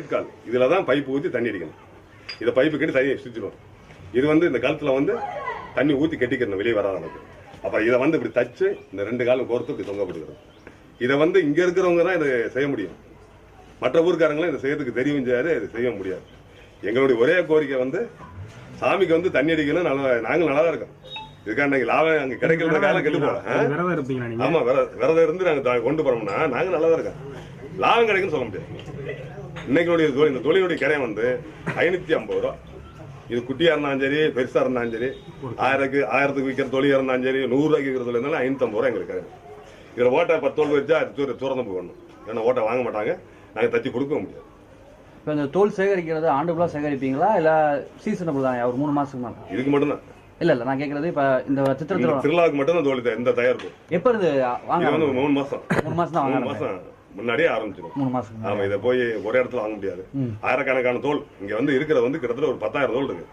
கயிற்கால் இதில் தான் பைப்பு ஊற்றி தண்ணி அடிக்கணும். இதை பைப்பு கட்டி தண்ணியை சுற்றிடும். இது வந்து இந்த கழுத்தில் வந்து தண்ணி ஊற்றி கட்டிக்கணும் வெளியே வராத அளவுக்கு. அப்புறம் இதை வந்து இப்படி தச்சு இந்த 2 காலும் கோர்த்து இப்படி தொங்கப்படுகிறது. இதை வந்து இங்கே இருக்கிறவங்க தான் இதை செய்ய முடியும். மற்ற ஊருக்காரங்களும் இதை செய்யறதுக்கு தெரியும் செய்யாது, இதை செய்ய முடியாது. எங்களுடைய ஒரே கோரிக்கை வந்து சாமிக்கு வந்து தண்ணி அடிக்கணும். நாங்கள் நல்லா தான் இருக்கோம். இதுக்காக லாபம் அங்கே கிடைக்கிற காலம் கெட்டு போகலாம். ஆமாம், விரதம் இருந்து நாங்கள் கொண்டு போறோம்னா நாங்கள் நல்லா தான் இருக்கோம். லாபம் கிடைக்குன்னு சொல்ல முடியாது. இன்னைக்கு இந்த தொழிலுடைய கிரையம் வந்து 550 ரூபா. இது குட்டியா இருந்தாலும் சரி, பெருசா இருந்தாலும் சரி, 1000க்கு விற்கிற தொழில் இருந்தாலும் சரி, 100 ரூபாய்க்கு விற்கிற தொழில் இருந்தாலும் 550 ரூபா எங்களுக்கு கிரையம். இதில் ஓட்டை 10 தோல் வச்சா அது தூரந்து போகணும். ஏன்னா ஓட்டை வாங்க மாட்டாங்க, நாங்கள் தச்சு கொடுக்க முடியாது. இப்போ இந்த தோல் சேகரிக்கிறது ஆண்டுக்குள்ளா சேகரிப்பீங்களா இல்லை சீசனபிள் தானே? ஒரு 3 மாசத்துக்கு மேலே இதுக்கு மட்டும்தான். இல்ல நான் கேட்கறது இப்ப இந்த திருவிழாவுக்கு மட்டும் தான் தோல் இந்த தயாரிப்பு. எப்ப இருந்து வாங்க? 3 மாசம். 3 மாசம் தான் வாங்க. 3 மாசம் முன்னாடியே ஆரம்பிச்சிடும். 3 மாசம். ஆமா, இதை போய் ஒரே இடத்துல வாங்க முடியாது. ஆயிரக்கணக்கான தோல் இங்க வந்து இருக்கிறது வந்து கிட்டத்தட்ட ஒரு 10,000 தோல் இருக்கு.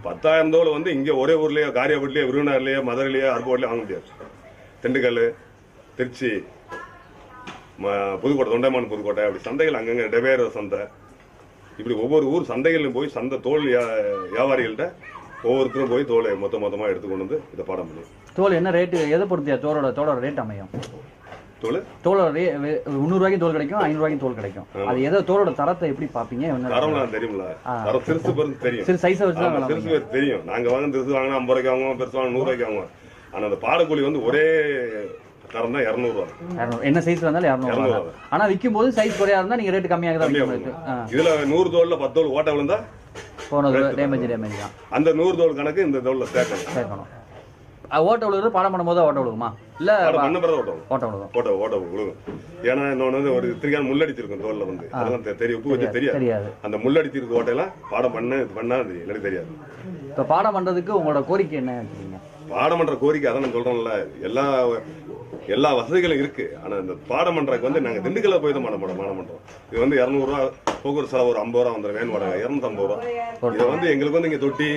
10,000 தோல் வந்து இங்க ஒரே ஊர்லயோ, காரியாபட்டிலேயோ, விருதுநகர்லயோ, மதுரையிலயோ, அருப்புக்கோட்டையிலயோ வாங்க முடியாது. திண்டுக்கல், திருச்சி, புதுக்கோட்டை, தொண்டைமான் புதுக்கோட்டை, அப்படி சந்தைகள் அங்கங்க டெவேர சந்தை, இப்படி ஒவ்வொரு ஊர் சந்தைகளிலும் போய் சந்தை தோல் வியாபாரிகள்கிட்ட ஒவ்வொருத்தரும் போய் தோலை மொத்தமா எடுத்து கொண்டு வந்து இதை பாடம் முடியும். தோல் என்ன ரேட்டு? எதை பொறுத்தியா தோலோட ரேட் அமையும்? தோலோட 300 ரூபாய்க்கு தோல் கிடைக்கும், 500 ரூபாய்க்கு தோல் கிடைக்கும். அது எதோ தோலோட தரத்தை எப்படி பாப்பீங்க? தரம்லாம் தெரியும்ல. தரம் சிறுசு பெருசு தெரியும். சரி, சைஸை வச்சு தான் சிறுசு தெரியும். நாங்க வாங்க சிறுசு வாங்கினா 50 ரூபாய்க்கு வாங்குவோம், பெருசு வாங்க 100 ரூபாய்க்கு வாங்குவோம். ஆனா அந்த பாடக்கூலி வந்து ஒரே தரம் தான் 200 ரூபா. என்ன சைஸ்ல இருந்தாலும் 200 ரூபா. ஆனா விற்கும் போது சைஸ் குறையா இருந்தா நீங்க ரேட் கம்மியாக தான். இதுல 100 தோல்ல 10 தோல் ஓட்ட விழுந்தா போனது டேமேஜ் தான். அந்த 100 தோல் கணக்கு இந்த தோல்ல சேர்க்கணும். ஓட்ட விழுது பாடம் பண்ணும்போது ஓட்ட விழுகுமா? இல்ல ஓட்ட விழுகும். ஏன்னா இன்னொன்று ஒரு திரிகான முள்ளடிச்சிருக்கும் தோல்ல வந்து, அதெல்லாம் தெரியும். உப்பு வச்சு தெரியாது. அந்த முள்ளடிச்சிருக்க ஓட்டையெல்லாம் பாடம் பண்ணா எனக்கு தெரியாது. இப்ப பாடம் பண்றதுக்கு உங்களோட கோரிக்கை என்ன? பாடம் பண்ற கோரிக்கை அதான் நான் சொல்றேன்ல, எல்லா வசதிகளும் இருக்கு. ஆனா இந்த பாடம் பண்றதுக்கு வந்து நாங்க திண்டுக்கல்ல போய் தான் பாடம் பண்றோம். இது வந்து 200 ரூபா போக்குவரத்து செலவு, ஒரு 50 ரூபா வந்துடும். வேன் வாடகை 250 ரூபா. இதை வந்து எங்களுக்கு வந்து இங்க தொட்டி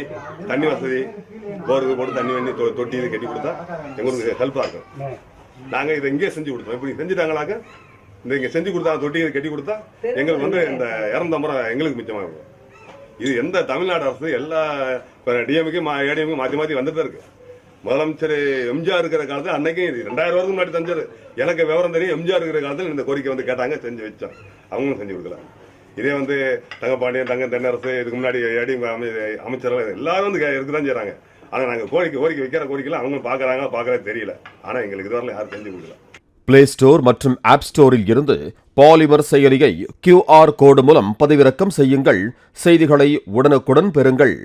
தண்ணி வசதி, போருக்கு போட்டு தண்ணி வண்டி தொட்டி இது கட்டி கொடுத்தா எங்களுக்கு ஹெல்ப்பா இருக்கும். நாங்க இதை இங்கே செஞ்சு கொடுத்தோம். இப்படி செஞ்சுட்டாங்களாக்க இந்த இங்க செஞ்சு கொடுத்தா தொட்டி இதை கட்டி கொடுத்தா எங்களுக்கு வந்து இந்த 250 ரூபா எங்களுக்கு மிச்சமாக இருக்கும். இது எந்த தமிழ்நாடு அரசு எல்லா டிஎம்கே ஏடிஎம்கே மாற்றி வந்துட்டு இருக்கு. முதலமைச்சர் எம்ஜிஆர் இருக்கிற காலத்தில் அன்னைக்கு 2000 வருஷத்துக்கு முன்னாடி தஞ்சாரு. எனக்கு விவரம் தெரியும். எம்ஜிஆர் இருக்கிற காலத்தில் இந்த கோரிக்கை வந்து கேட்டாங்க, செஞ்சு வச்சோம். அவங்களும் செஞ்சு கொடுக்கலாம். இதே வந்து தங்கப்பாண்டியன், தென்னரசு, இதுக்கு முன்னாடி ஏடிஎம் அமைச்சர்கள் எல்லாரும் வந்து இருக்குதான் செய்யறாங்க. ஆனா நாங்க கோரிக்கை வைக்கிற கோரிக்கைலாம் அவங்க பாக்குறது தெரியல. ஆனா எங்களுக்கு இதுவரை யாரும் செஞ்சு கொடுக்கல. பிளே ஸ்டோர் மற்றும் ஆப் ஸ்டோரில் இருந்து பாலிமர் செயலியை QR கோடு மூலம் பதிவிறக்கம் செய்யுங்கள். செய்திகளை உடனுக்குடன் பெறுங்கள்.